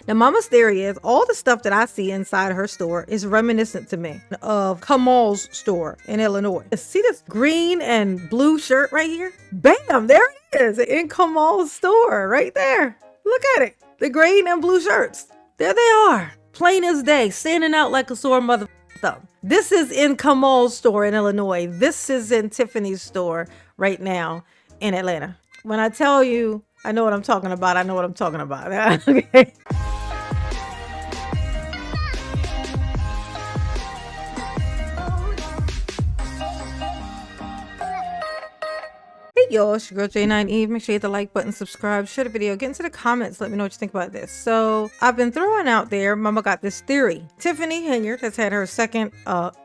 Now, Mama's theory is all the stuff that I see inside her store is reminiscent to me of Kamal's store in Illinois. See this green and blue shirt right here? Bam, there it is in Kamal's store right there. Look at it. The green and blue shirts. There they are. Plain as day, standing out like a sore mother thumb. This is in Kamal's store in Illinois. This is in Tiffany's store right now in Atlanta. When I tell you, I know what I'm talking about. I know what I'm talking about. Okay. Hey y'all, it's your girl J9Eve. Make sure you hit the like button, subscribe, share the video, get into the comments, let me know what you think about this. So I've been throwing out there, Mama got this theory. Tiffany Henyard has had her second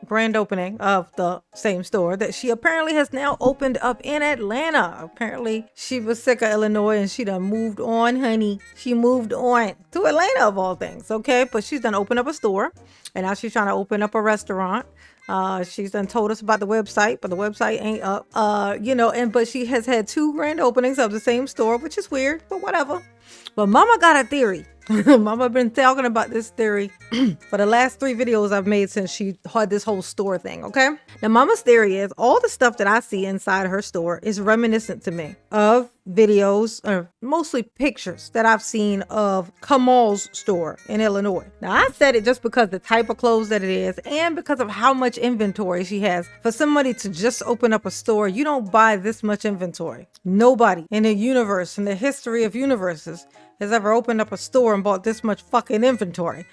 grand opening of the same store that she apparently has now opened up in Atlanta. Apparently she was sick of Illinois and she done moved on, honey. She moved on to Atlanta of all things, okay? But she's done opened up a store and now she's trying to open up a restaurant. She's done told us about the website, but the website ain't up. But she has had 2 grand openings of the same store, which is weird, but whatever. But Mama got a theory. Mama been talking about this theory for the last 3 videos I've made since she had this whole store thing, okay? Now, Mama's theory is all the stuff that I see inside her store is reminiscent to me of videos, or mostly pictures that I've seen of Kamal's store in Illinois. Now, I said it just because the type of clothes that it is and because of how much inventory she has. For somebody to just open up a store, you don't buy this much inventory. Nobody in the universe, in the history of universes, has ever opened up a store and bought this much fucking inventory.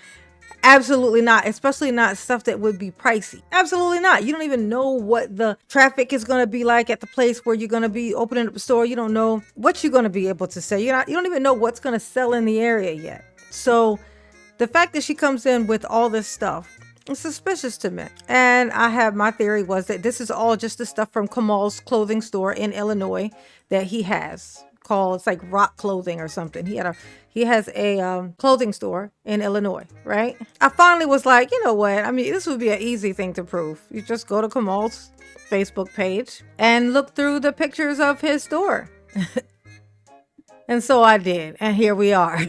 Absolutely not, especially not stuff that would be pricey. Absolutely not. You don't even know what the traffic is going to be like at the place where you're going to be opening up a store. You don't know what you're going to be able to sell. You don't even know what's going to sell in the area yet. So the fact that she comes in with all this stuff is suspicious to me. And my theory was that this is all just the stuff from Kamal's clothing store in Illinois that he has. It's like Rock Clothing or something. He has a clothing store in Illinois, right? I finally was like, you know what? I mean, this would be an easy thing to prove. You just go to Kamal's Facebook page and look through the pictures of his store. And so I did. And here we are.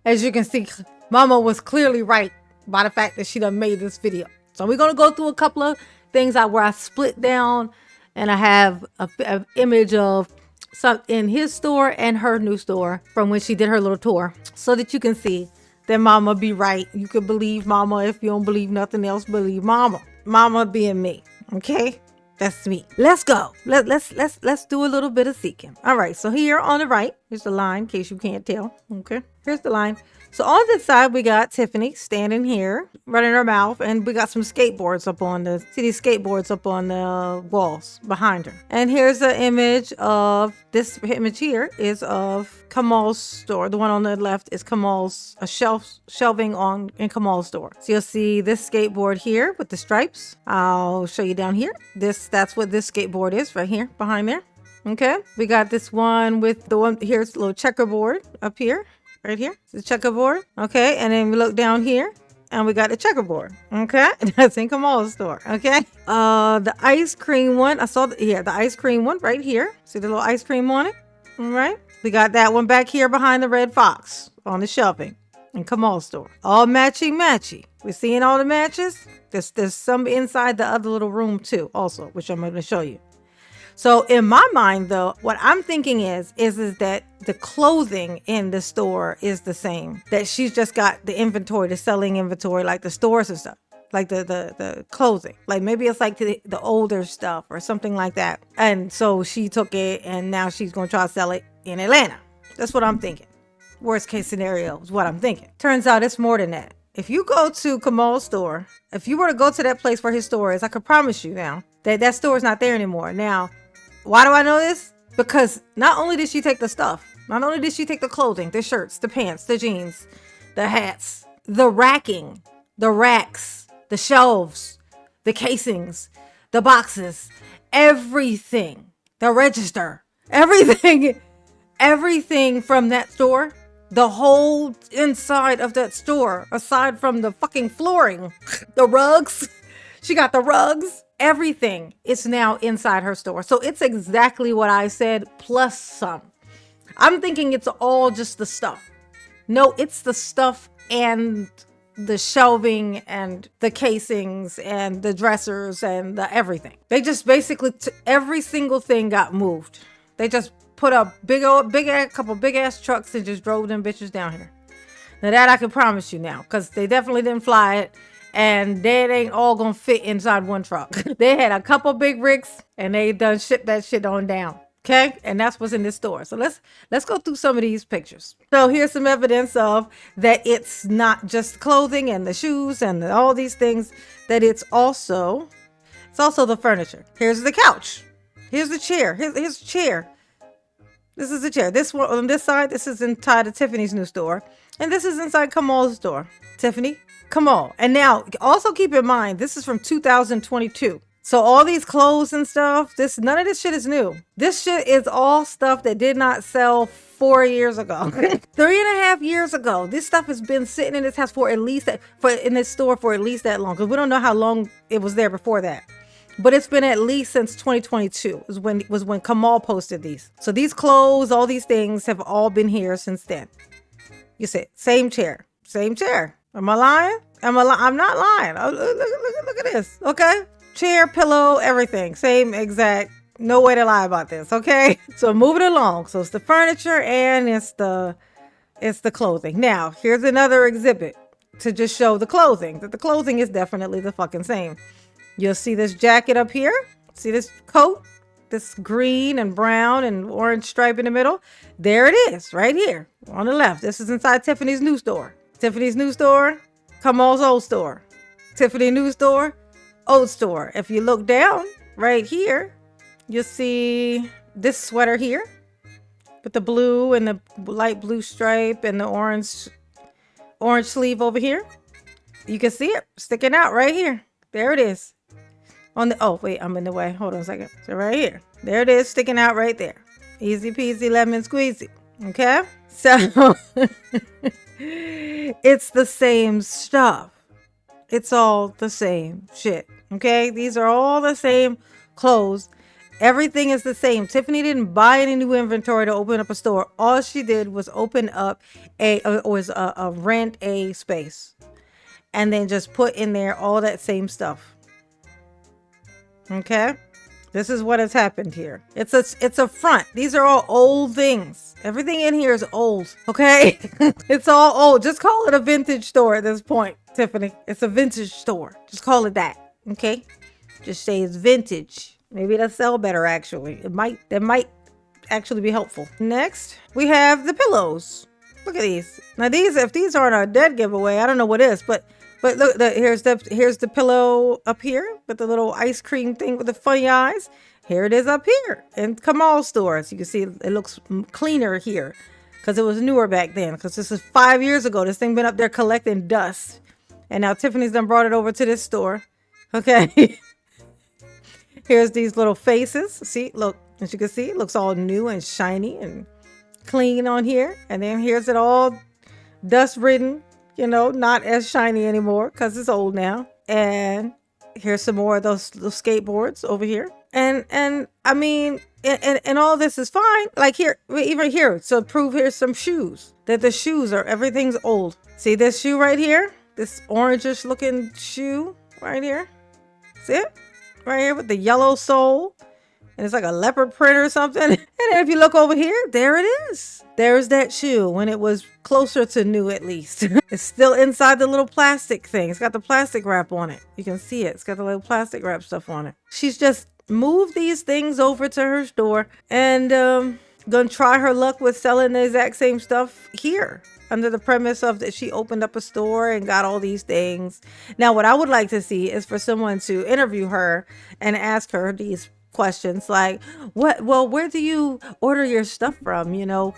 As you can see, Mama was clearly right by the fact that she done made this video. So we're going to go through a couple of things where I split down. And I have an image of some in his store and her new store from when she did her little tour, so that you can see that Mama be right. You can believe Mama. If you don't believe nothing else, believe Mama. Mama being me. Okay, that's me. Let's go. Let's do a little bit of seeking. All right. So here on the right, here's the line in case you can't tell. Okay, here's the line. So on this side, we got Tiffany standing here, running her mouth, and we got some skateboards up on these skateboards up on the walls behind her. And here's an image of, this image here is of Kamal's store. The one on the left is Kamal's shelving in Kamal's store. So you'll see this skateboard here with the stripes. I'll show you down here. That's what this skateboard is right here behind there. Okay. We got this one with here's a little checkerboard up here. Right here, the checkerboard. Okay, and then we look down here and we got the checkerboard. Okay, that's in Kamal's store. Okay, the ice cream one, I saw the ice cream one right here. See the little ice cream on it? All right, we got that one back here behind the red fox on the shelving in Kamal's store. All matchy. We're seeing all the matches. There's some inside the other little room too, also, which I'm going to show you. So in my mind, though, what I'm thinking is that the clothing in the store is the same. That she's just got the inventory, the selling inventory, like the stores and stuff, like the clothing. Like maybe it's like the older stuff or something like that. And so she took it and now she's going to try to sell it in Atlanta. That's what I'm thinking. Worst case scenario is what I'm thinking. Turns out it's more than that. If you go to Kamal's store, if you were to go to that place where his store is, I could promise you now that store is not there anymore. Now, why do I know this? Because not only did she take the stuff, not only did she take the clothing, the shirts, the pants, the jeans, the hats, the racking, the racks, the shelves, the casings, the boxes, everything, the register, everything from that store, the whole inside of that store, aside from the fucking flooring, the rugs, she got the rugs. Everything is now inside her store. So it's exactly what I said, plus some. I'm thinking it's all just the stuff. No, it's the stuff and the shelving and the casings and the dressers and the everything. They just basically every single thing got moved. They just put a couple big ass trucks and just drove them bitches down here. Now that I can promise you now, because they definitely didn't fly it, and they ain't all gonna fit inside one truck. They had a couple big rigs and they done shipped that shit on down. Okay, and that's what's in this store. So let's go through some of these pictures. So here's some evidence of that it's not just clothing and the shoes and all these things, that it's also the furniture. Here's the couch. Here's the chair. Here's the chair. This is the chair. This one on this side, this is inside of Tiffany's new store. And this is inside Kamal's store. Tiffany, Kamal. And now also keep in mind, this is from 2022. So all these clothes and stuff, none of this shit is new. This shit is all stuff that did not sell 4 years ago. 3.5 years ago. This stuff has been sitting in this house in this store for at least that long. Because we don't know how long it was there before that. But it's been at least since 2022 was when Kamal posted these. So these clothes, all these things have all been here since then. You see, same chair. Am I lying? I'm not lying. Oh, look at this. Okay. Chair, pillow, everything. Same exact. No way to lie about this. Okay. So moving along. So it's the furniture and it's the clothing. Now, here's another exhibit to just show the clothing. That the clothing is definitely the fucking same. You'll see this jacket up here. See this coat? This green and brown and orange stripe in the middle. There it is, right here on the left. This is inside Tiffany's new store. Tiffany's new store, Kamal's old store. Tiffany new store, old store. If you look down right here, you'll see this sweater here with the blue and the light blue stripe and the orange sleeve over here. You can see it sticking out right here. There it is. Oh wait, I'm in the way. Hold on a second. So right here. There it is, sticking out right there. Easy peasy lemon squeezy. Okay? So it's the same stuff. It's all the same shit. Okay? These are all the same clothes. Everything is the same. Tiffany didn't buy any new inventory to open up a store. All she did was open up rent a space and then just put in there all that same stuff. Okay, this is what has happened here. It's a front. These are all old things. Everything in here is old. Okay, it's all old. Just call it a vintage store at this point, Tiffany. It's a vintage store. Just call it that. Okay, just say it's vintage. Maybe it'll sell better. Actually, that might actually be helpful. Next, we have the pillows. Look at these. Now if these aren't a dead giveaway, I don't know what is, but look, here's the pillow up here with the little ice cream thing with the funny eyes. Here it is up here in Kamal's store. So you can see it looks cleaner here because it was newer back then. Because this is 5 years ago. This thing been up there collecting dust. And now Tiffany's done brought it over to this store. Okay. Here's these little faces. See, look, as you can see, it looks all new and shiny and clean on here. And then here's it all dust ridden. You know, not as shiny anymore because it's old now. And here's some more of those skateboards over here. And I mean, and all this is fine. Like here, even here. So prove here's some shoes. That the shoes everything's old. See this shoe right here? This orangish looking shoe right here. See it? Right here with the yellow sole. And it's like a leopard print or something. And then if you look over here, there it is. There's that shoe when it was closer to new, at least. It's still inside the little plastic thing. It's got the plastic wrap on it. You can see it. It's got the little plastic wrap stuff on it. She's just moved these things over to her store and gonna try her luck with selling the exact same stuff here under the premise of that she opened up a store and got all these things. Now, what I would like to see is for someone to interview her and ask her these questions like, where do you order your stuff from? You know,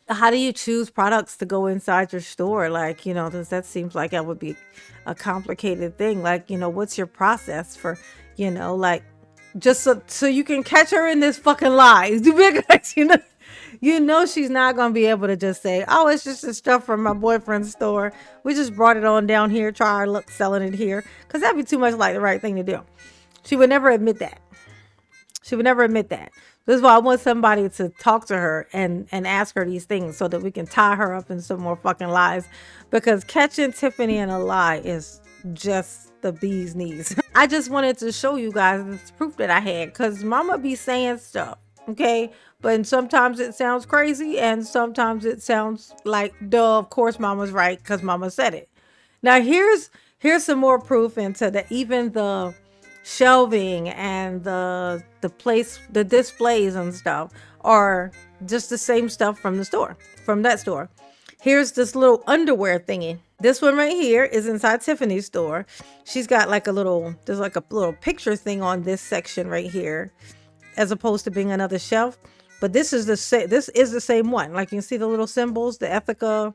how do you choose products to go inside your store? Like, you know, that seems like that would be a complicated thing. Like, you know, what's your process for, you know, like, just so you can catch her in this fucking lie. You know, she's not going to be able to just say, oh, it's just the stuff from my boyfriend's store. We just brought it on down here, try our luck selling it here. Because that'd be too much like the right thing to do. She would never admit that. This is why I want somebody to talk to her and ask her these things so that we can tie her up in some more fucking lies. Because catching Tiffany in a lie is just the bee's knees. I just wanted to show you guys this proof that I had, because mama be saying stuff, okay? But sometimes it sounds crazy and sometimes it sounds like, duh, of course mama's right because mama said it. Now here's some more proof into the even the shelving and the displays and stuff are just the same stuff from the store, from that store. Here's this little underwear thingy. This one right here is inside Tiffany's store. She's got like there's like a little picture thing on this section right here, as opposed to being another shelf. But this is the same one. Like you can see the little symbols, the Ethica.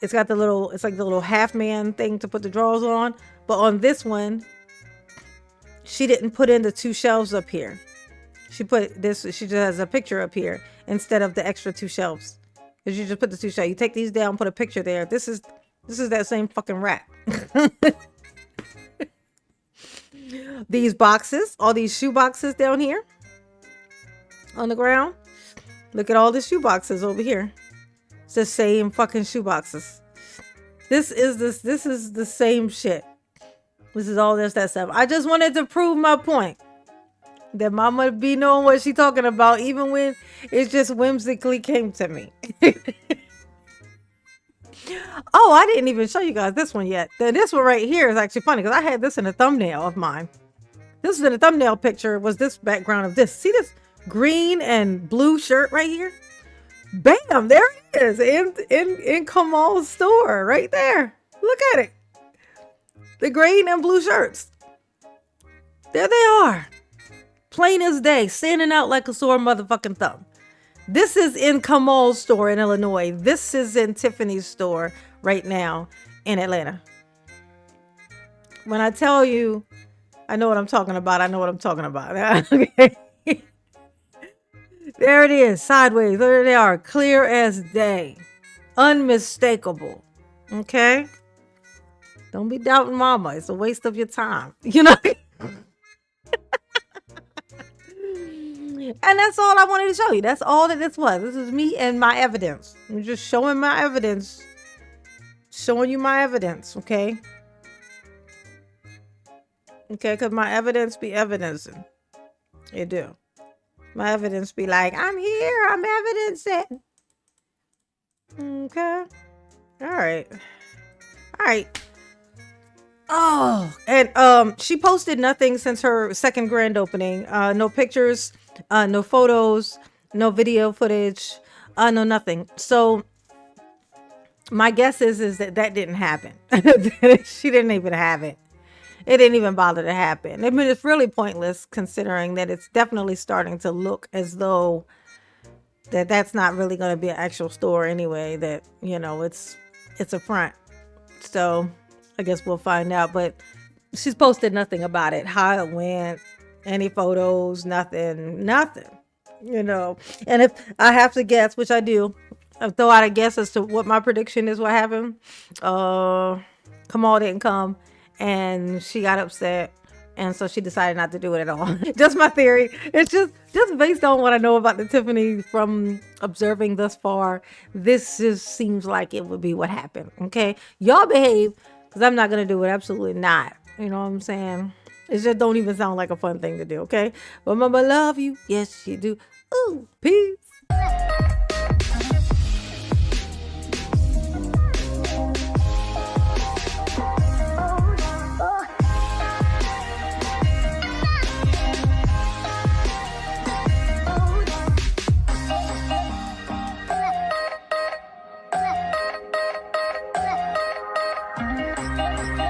It's got it's like the little half man thing to put the drawers on. But on this one, she didn't put in the two shelves up here. She just has a picture up here instead of the extra two shelves. Because you just put the two shelves. You take these down, put a picture there. This is that same fucking rack. These boxes, all these shoe boxes down here on the ground. Look at all the shoe boxes over here. It's the same fucking shoe boxes. This is the same shit. This is all that stuff. I just wanted to prove my point that mama be knowing what she talking about, even when it just whimsically came to me. Oh, I didn't even show you guys this one yet. This one right here is actually funny because I had this in a thumbnail of mine. This is in a thumbnail picture, was this background of this. See this green and blue shirt right here? Bam, there it is in Kamal's store right there. Look at it. The green and blue shirts. There they are. Plain as day, standing out like a sore motherfucking thumb. This is in Kamal's store in Illinois. This is in Tiffany's store right now in Atlanta. When I tell you, I know what I'm talking about. I know what I'm talking about. Okay. There it is, sideways. There they are, clear as day. Unmistakable. Okay? Don't be doubting mama. It's a waste of your time. You know? And that's all I wanted to show you. That's all that this was. This is me and my evidence. I'm just showing my evidence. Showing you my evidence, okay? Okay, because my evidence be evidencing. It do. My evidence be like, I'm here, I'm evidencing. Okay. All right. Oh, and she posted nothing since her second grand opening. No pictures, no photos, no video footage, no nothing. So my guess is that didn't happen. She didn't even have it. It didn't even bother to happen. I mean, it's really pointless considering that it's definitely starting to look as though that's not really going to be an actual store anyway, that, you know, it's a front. So I guess we'll find out, but she's posted nothing about it, how it went, any photos, nothing, you know. And if I have to guess, which I do, I'll throw out a guess as to what my prediction is what happened. Kamal didn't come and she got upset, and so she decided not to do it at all. Just my theory. It's just based on what I know about the Tiffany from observing thus far. This just seems like it would be what happened. Okay, y'all behave, because I'm not gonna do it. Absolutely not. You know what I'm saying? It just don't even sound like a fun thing to do. Okay, but mama love you. Yes, she do. Ooh, peace.